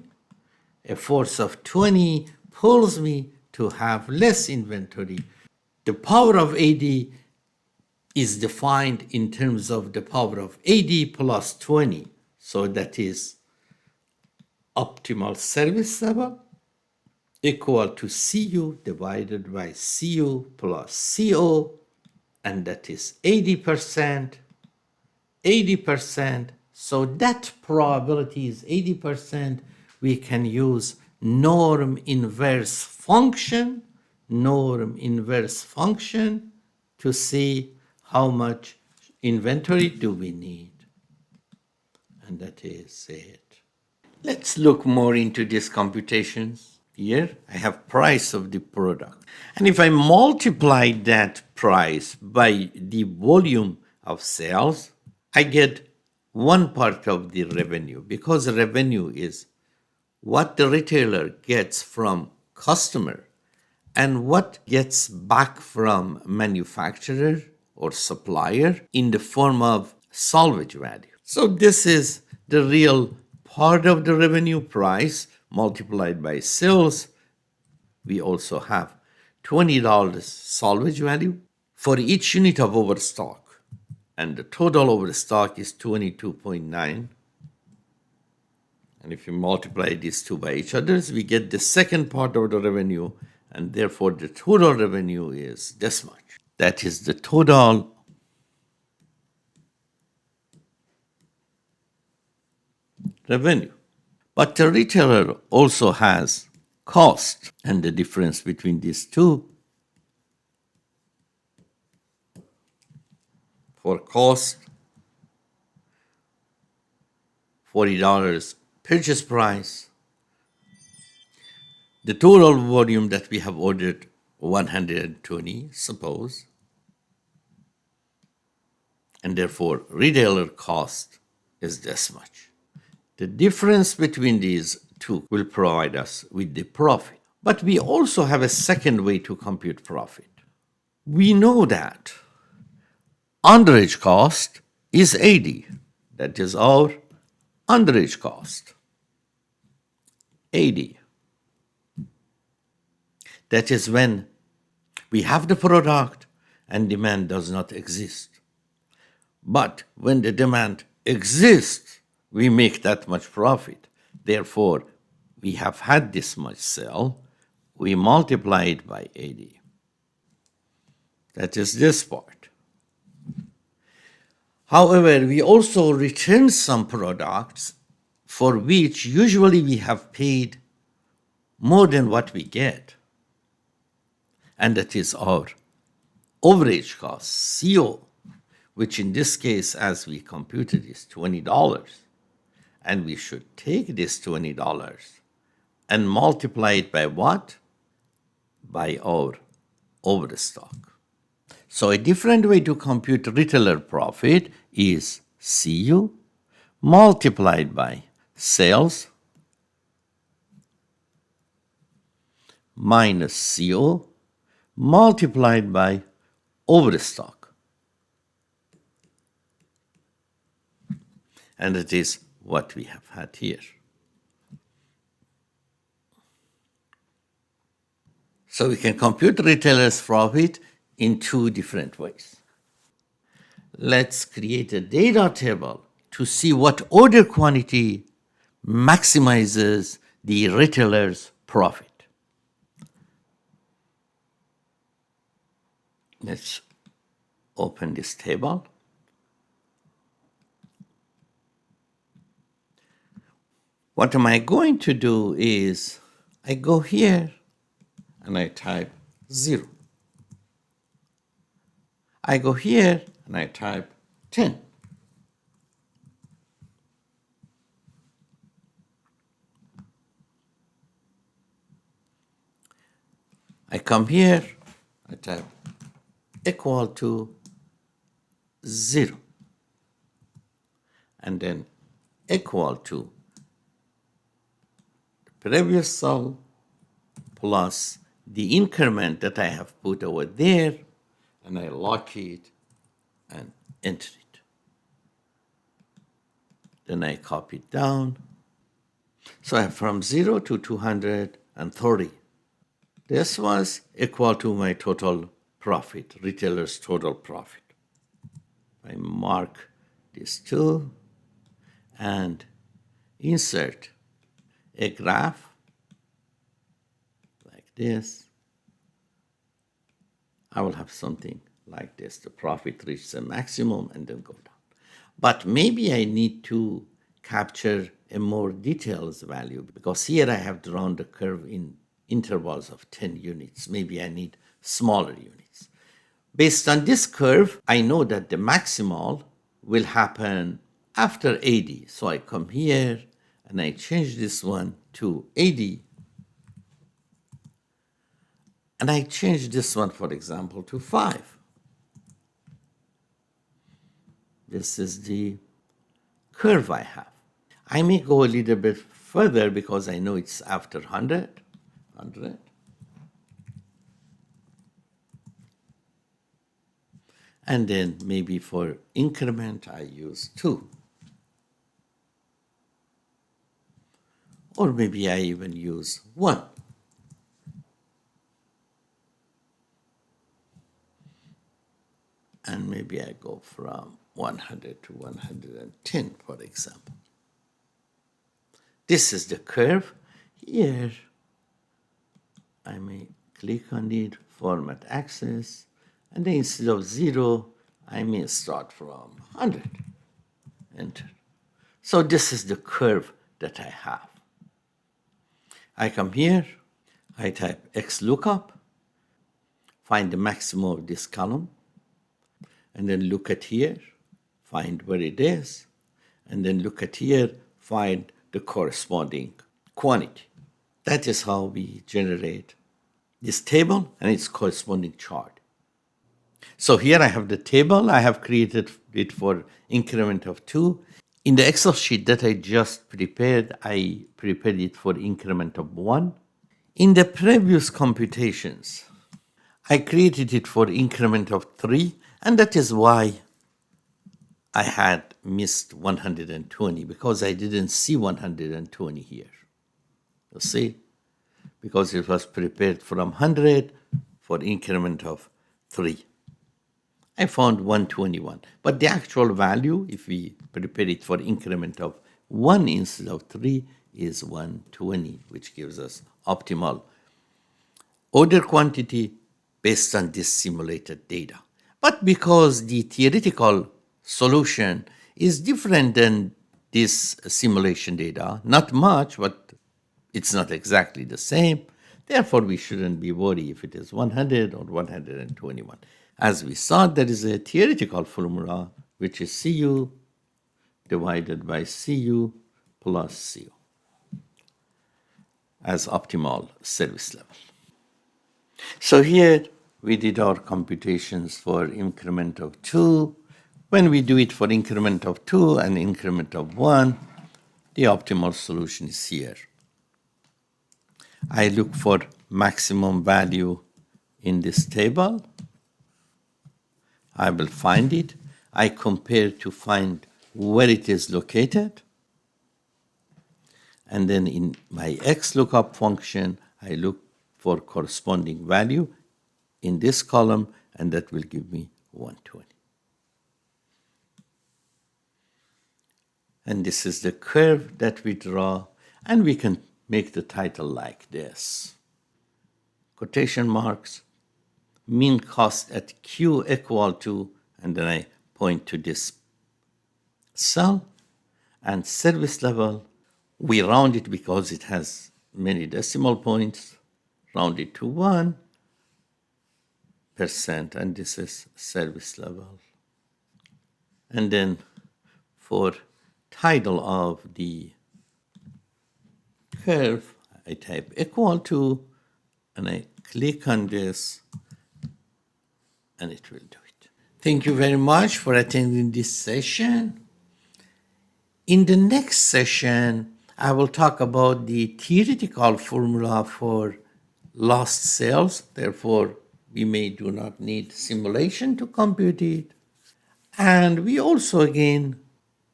A force of 20 pulls me to have less inventory. The power of 80 is defined in terms of the power of 80 plus 20. So that is optimal service level equal to CU divided by CU plus CO, and that is 80%. 80%. So that probability is 80%. We can use norm inverse function to see how much inventory do we need. And that is it. Let's look more into these computations. Here I have price of the product. And if I multiply that price by the volume of sales, I get one part of the revenue, because revenue is what the retailer gets from customer and what gets back from manufacturer or supplier in the form of salvage value. So this is the real part of the revenue, price multiplied by sales. We also have $20 salvage value for each unit of overstock. And the total overstock is 22.9. And if you multiply these two by each other, we get the second part of the revenue, and therefore the total revenue is this much. That is the total revenue. But the retailer also has cost, and the difference between these two, for cost, $40 purchase price. The total volume that we have ordered, 120, suppose. And therefore, retailer cost is this much. The difference between these two will provide us with the profit. But we also have a second way to compute profit. We know that underage cost is 80. That is our underage cost. 80. That is when we have the product and demand does not exist. But when the demand exists, we make that much profit. Therefore, we have had this much sale, we multiply it by 80. That is this part. However, we also return some products for which usually we have paid more than what we get. And that is our overage cost, CO, which in this case, as we computed, is $20. And we should take this $20 and multiply it by what? By our overstock. So a different way to compute retailer profit is CU multiplied by sales minus CO multiplied by overstock. And it is what we have had here. So we can compute retailer's profit in two different ways. Let's create a data table to see what order quantity maximizes the retailer's profit. Let's open this table. What am I going to do is I go here and I type 0. I go here and I type 10. I come here, I type equal to 0, and then equal to the previous cell plus the increment that I have put over there, and I lock it and enter it. Then I copy it down. So I have from 0 to 230. This was equal to my total profit, retailer's total profit. I mark these two and insert a graph like this. I will have something like this. The profit reaches a maximum and then go down. But maybe I need to capture a more detailed value, because here I have drawn the curve in intervals of 10 units. Maybe I need smaller units. Based on this curve, I know that the maximal will happen after 80. So I come here and I change this one to 80. And I change this one, for example, to 5. This is the curve I have. I may go a little bit further because I know it's after 100. And then maybe for increment, I use 2. Or maybe I even use 1. And maybe I go from 100 to 110, for example. This is the curve. Here, I may click on it, format access, and then instead of 0, I may start from 100. Enter. So this is the curve that I have. I come here, I type XLOOKUP, find the maximum of this column, and then look at here, find where it is, and then look at here, find the corresponding quantity. That is how we generate this table and its corresponding chart. So here I have the table. I have created it for increment of 2. In the Excel sheet that I just prepared, I prepared it for increment of 1. In the previous computations, I created it for increment of 3, and that is why I had missed 120, because I didn't see 120 here. You see? Because it was prepared from 100 for increment of 3. I found 121. But the actual value, if we prepare it for increment of 1 instead of 3, is 120, which gives us optimal order quantity based on this simulated data. But because the theoretical solution is different than this simulation data, not much, but it's not exactly the same, therefore we shouldn't be worried if it is 100 or 121. As we saw, there is a theoretical formula, which is CU divided by CU plus CU as optimal service level. So here we did our computations for increment of 2. When we do it for increment of 2 and increment of 1, the optimal solution is here. I look for maximum value in this table. I will find it. I compare to find where it is located. And then in my XLOOKUP function, I look for corresponding value in this column, and that will give me 120. And this is the curve that we draw, and we can make the title like this. Quotation marks, mean cost at Q equal to, and then I point to this cell, and service level, we round it because it has many decimal points, round it to 1%, and this is service level. And then for title of the curve, I type equal to, and I click on this, and it will do it. Thank you very much for attending this session. In the next session, I will talk about the theoretical formula for lost sales. Therefore, we may do not need simulation to compute it. And we also again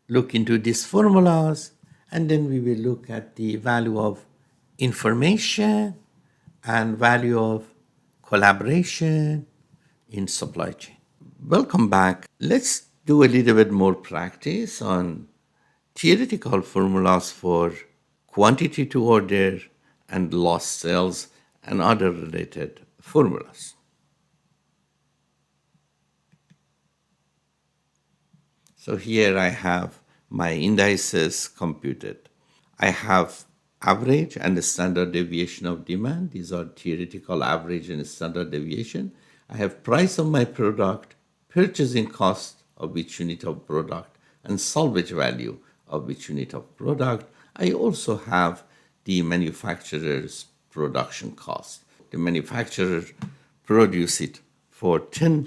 look into these formulas, and then we will look at the value of information and value of collaboration in supply chain. Welcome back. Let's do a little bit more practice on theoretical formulas for quantity to order and lost sales and other related formulas. So here I have my indices computed. I have average and the standard deviation of demand. These are theoretical average and standard deviation. I have price of my product, purchasing cost of each unit of product, and salvage value of each unit of product. I also have the manufacturer's production cost. The manufacturer produce it for $10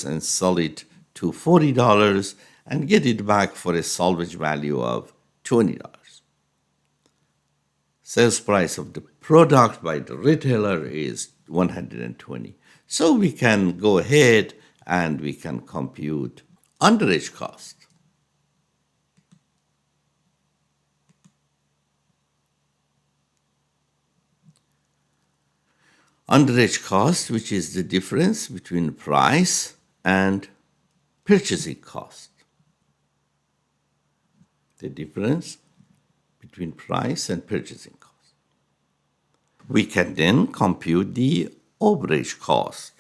and sell it to $40 and get it back for a salvage value of $20. Sales price of the product by the retailer is $120. So we can go ahead and we can compute underage cost. Underage cost, which is the difference between price and purchasing cost. The difference between price and purchasing cost. We can then compute the overage cost.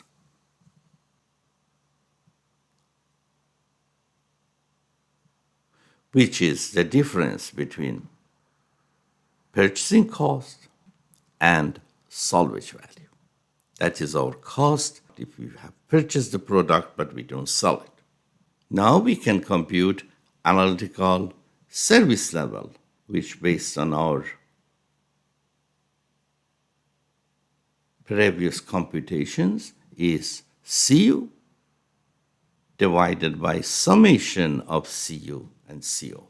Which is the difference between purchasing cost and salvage value. That is our cost if we have purchased the product but we don't sell it. Now we can compute analytical service level, which based on our previous computations is CU divided by summation of CU and CO.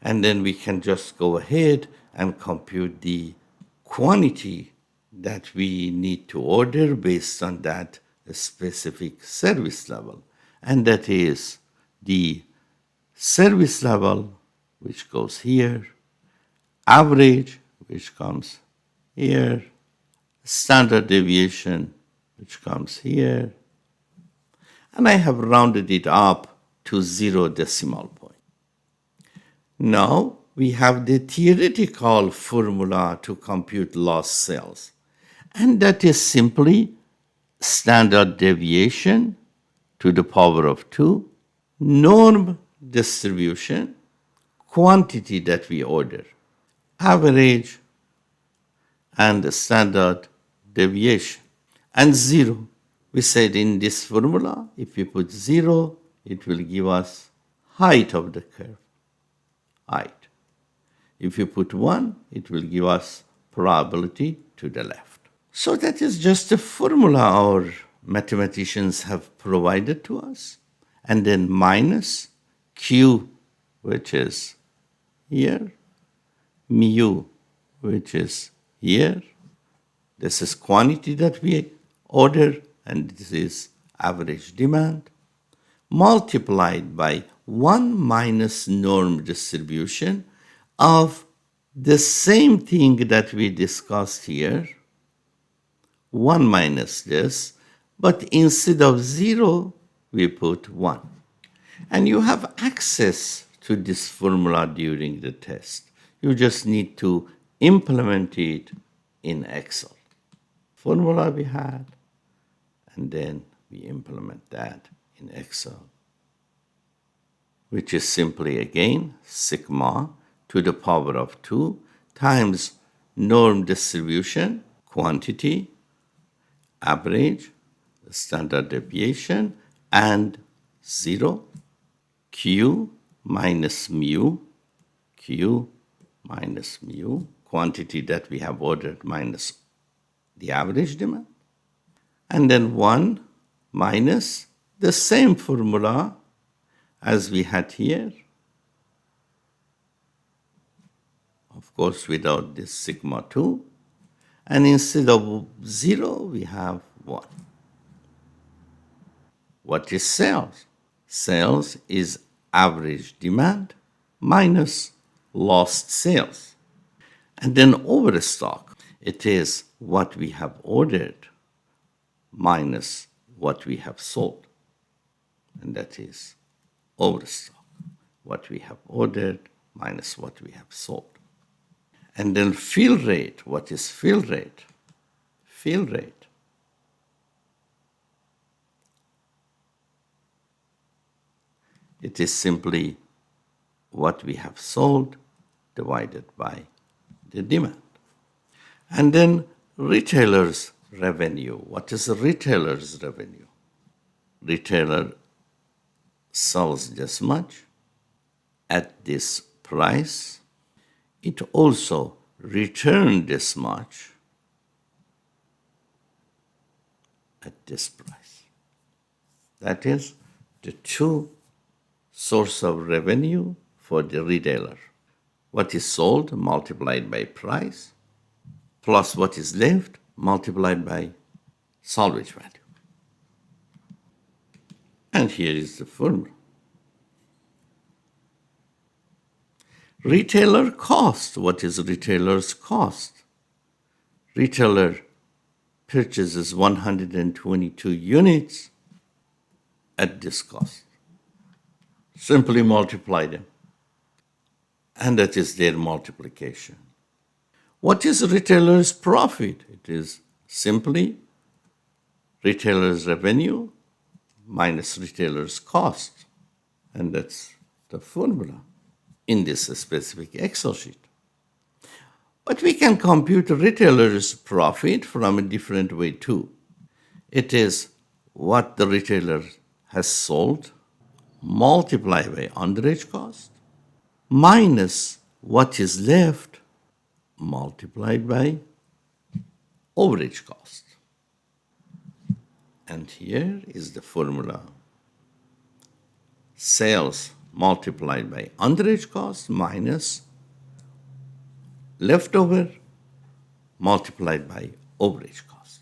And then we can just go ahead and compute the quantity that we need to order based on that specific service level. And that is the service level, which goes here, average, which comes here, standard deviation, which comes here, and I have rounded it up to 0 decimal point. Now we have the theoretical formula to compute lost sales, and that is simply standard deviation to the power of 2, norm distribution, quantity that we order, average, and the standard deviation, and 0. We said in this formula, if we put 0, it will give us height of the curve, height. If you put 1, it will give us probability to the left. So that is just a formula our mathematicians have provided to us. And then minus Q, which is here, mu, which is here. This is quantity that we order, and this is average demand, multiplied by 1 minus norm distribution of the same thing that we discussed here, 1 minus this, but instead of 0, we put 1. And you have access to this formula during the test. You just need to implement it in Excel. Formula we had, and then we implement that in Excel, which is simply again sigma to the power of 2 times norm distribution, quantity, average, standard deviation, and 0, Q minus mu, Q minus mu, quantity that we have ordered minus the average demand. And then 1 minus the same formula as we had here. Of course, without this sigma 2. And instead of 0, we have 1. What is sales? Sales is average demand minus lost sales. And then overstock, it is what we have ordered minus what we have sold. And that is overstock, what we have ordered minus what we have sold. And then fill rate, what is fill rate? Fill rate. It is simply what we have sold divided by the demand. And then retailer's revenue. What is a retailer's revenue? Retailer sells this much at this price. It also returns this much at this price. That is the two source of revenue for the retailer. What is sold multiplied by price plus what is left multiplied by salvage value. And here is the formula. Retailer cost. What is retailer's cost? Retailer purchases 122 units at this cost. Simply multiply them. And that is their multiplication. What is retailer's profit? It is simply retailer's revenue minus retailer's cost. And that's the formula in this specific Excel sheet. But we can compute retailer's profit from a different way too. It is what the retailer has sold multiplied by underage cost minus what is left multiplied by overage cost. And here is the formula. Sales multiplied by underage cost minus leftover multiplied by overage cost.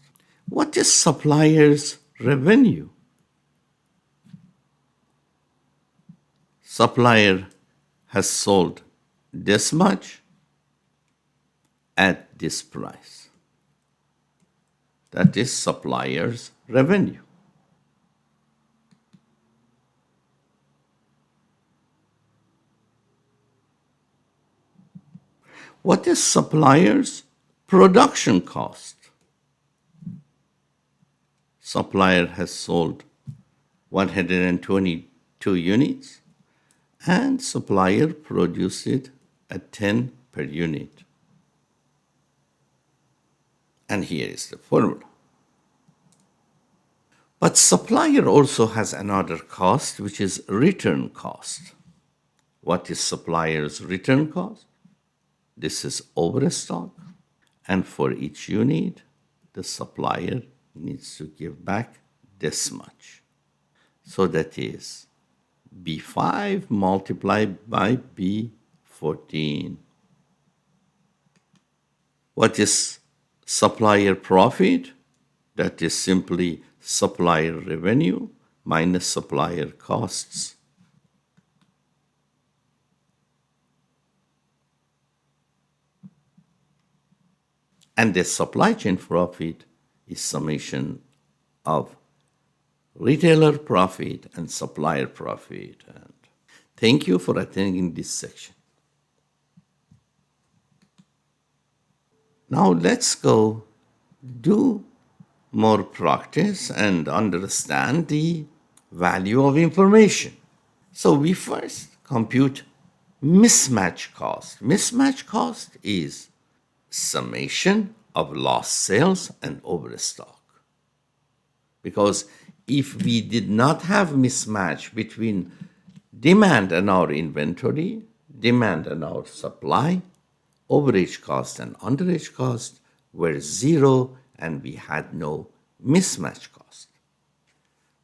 What is supplier's revenue? Supplier has sold this much at this price. That is supplier's revenue. What is supplier's production cost? Supplier has sold 122 units and supplier produced it at 10 per unit. And here is the formula. But supplier also has another cost, which is return cost. What is supplier's return cost? This is overstock. And for each unit, the supplier needs to give back this much. So that is B5 multiplied by B14. What is supplier profit? That is simply supplier revenue minus supplier costs. And the supply chain profit is summation of retailer profit and supplier profit. And thank you for attending this section. Now let's go do more practice and understand the value of information. So we first compute mismatch cost. Mismatch cost is summation of lost sales and overstock. Because if we did not have mismatch between demand and our inventory, demand and our supply, overage cost and underage cost were zero and we had no mismatch cost.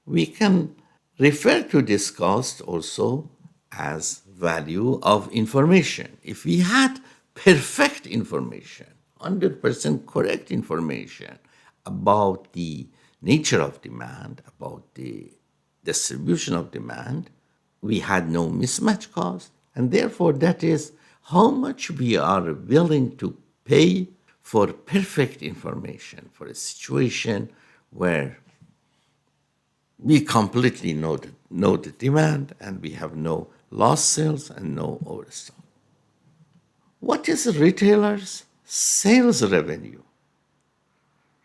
We can refer to this cost also as value of information. If we had perfect information, 100% correct information about the nature of demand, about the distribution of demand, we had no mismatch cost, and therefore that is how much we are willing to pay for perfect information for a situation where we completely know the demand and we have no lost sales and no overstock. What is a retailer's sales revenue?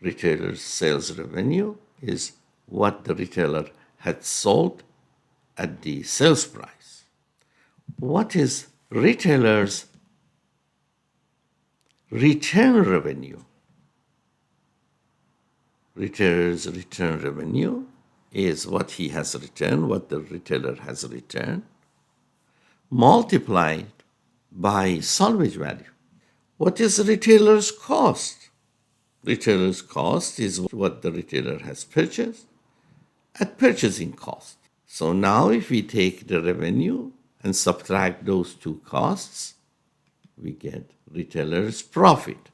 Retailer's sales revenue is what the retailer had sold at the sales price. What is retailer's return revenue? Retailer's return revenue is what he has returned, what the retailer has returned, multiplied by salvage value. What is retailer's cost? Retailer's cost is what the retailer has purchased at purchasing cost. So now if we take the revenue and subtract those two costs, we get retailer's profit.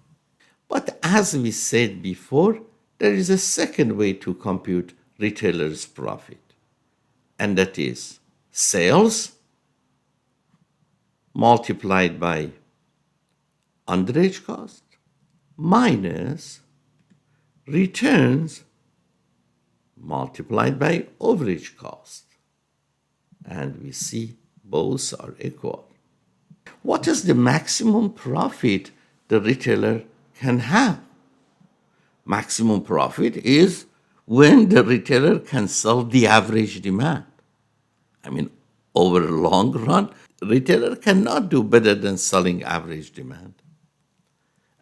But as we said before, there is a second way to compute retailer's profit, and that is sales multiplied by underage cost minus returns multiplied by overage cost. And we see both are equal. What is the maximum profit the retailer can have? Maximum profit is when the retailer can sell the average demand. I mean, over a long run, retailer cannot do better than selling average demand.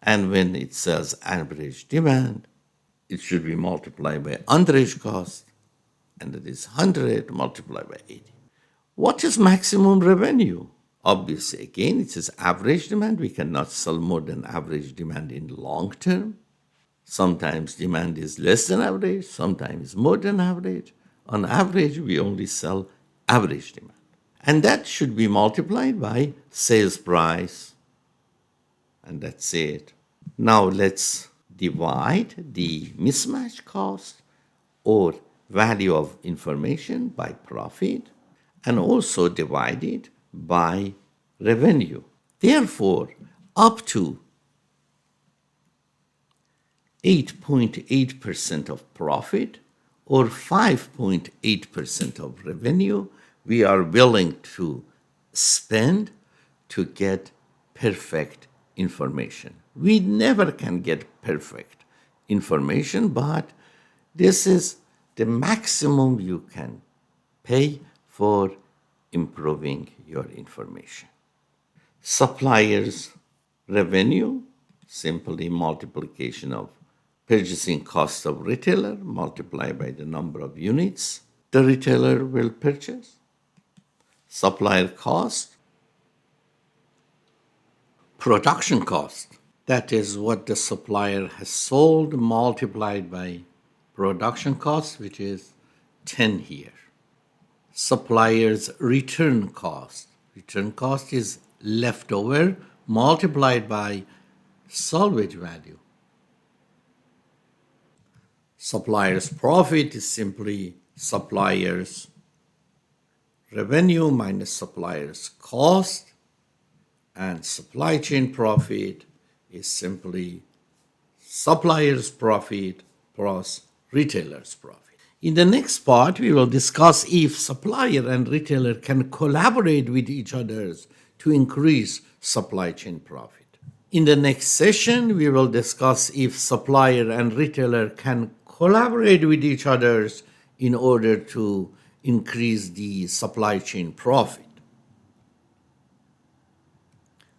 And when it sells average demand, it should be multiplied by underage cost, and it is 100 multiplied by 80. What is maximum revenue? Obviously, again, it is average demand. We cannot sell more than average demand in the long term. Sometimes demand is less than average, sometimes more than average. On average, we only sell average demand. And that should be multiplied by sales price. And that's it. Now let's divide the mismatch cost or value of information by profit and also divide it by revenue. Therefore, up to 8.8% of profit or 5.8% of revenue we are willing to spend to get perfect information. We never can get perfect information, but this is the maximum you can pay for improving your information. Supplier's revenue, simply multiplication of purchasing cost of retailer multiplied by the number of units the retailer will purchase. Supplier cost, production cost, that is what the supplier has sold multiplied by production cost, which is 10 here. Supplier's return cost. Return cost is leftover multiplied by salvage value. Supplier's profit is simply supplier's revenue minus supplier's cost, and supply chain profit is simply supplier's profit plus retailer's profit. In the next part, we will discuss if supplier and retailer can collaborate with each other to increase supply chain profit. In the next session, we will discuss if supplier and retailer can collaborate with each other in order to increase the supply chain profit.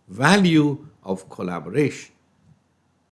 Value of collaboration.